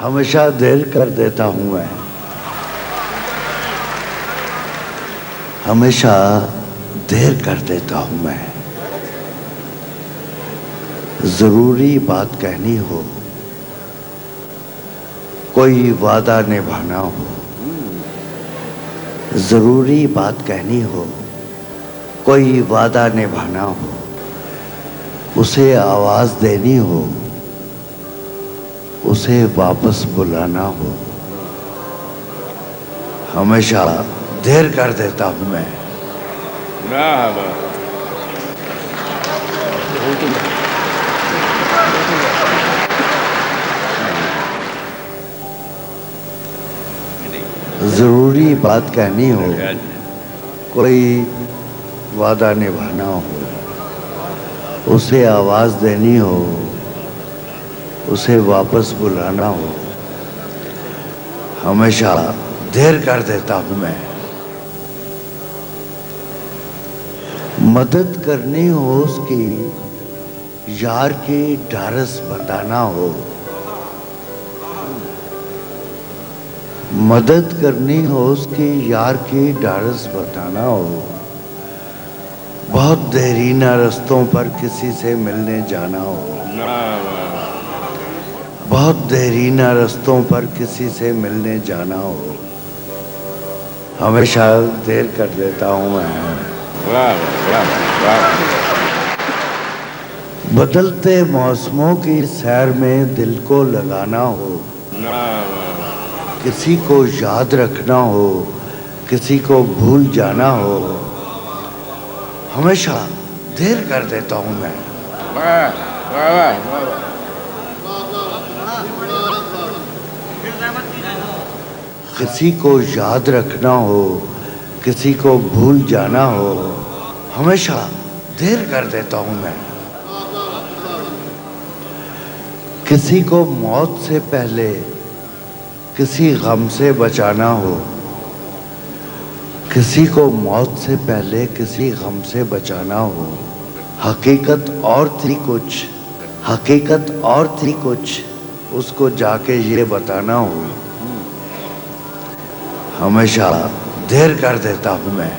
ہمیشہ دیر کر دیتا ہوں میں، ہمیشہ دیر کر دیتا ہوں میں، ضروری بات کہنی ہو، کوئی وعدہ نبھانا ہو، ضروری بات کہنی ہو، کوئی وعدہ نبھانا ہو، اسے آواز دینی ہو، اسے واپس بلانا ہو، ہمیشہ دیر کر دیتا ہوں میں۔ ضروری بات کہنی ہو، کوئی وعدہ نبھانا ہو، اسے آواز دینی ہو، اسے واپس بلانا ہو، ہمیشہ دیر کر دیتا ہوں میں۔ مدد کرنی ہو اس کی، یار کی ڈھارس بتانا ہو، مدد کرنی ہو اس کی، یار کی ڈھارس بتانا ہو، بہت دیرینہ رستوں پر کسی سے ملنے جانا ہو، بہت دیرینہ رستوں پر کسی سے ملنے جانا ہو، ہمیشہ دیر کر دیتا ہوں میں۔ بدلتے موسموں کی سیر میں دل کو لگانا ہو، کسی کو یاد رکھنا ہو، کسی کو بھول جانا ہو، ہمیشہ دیر کر دیتا ہوں میں۔ کسی کو یاد رکھنا ہو، کسی کو بھول جانا ہو، ہمیشہ دیر کر دیتا ہوں میں۔ کسی کو موت سے پہلے کسی غم سے بچانا ہو، کسی کو موت سے پہلے کسی غم سے بچانا ہو، حقیقت اور تھی کچھ، حقیقت اور تھی کچھ، اس کو جا کے یہ بتانا ہو، ہمیشہ دیر کر دیتا ہوں میں۔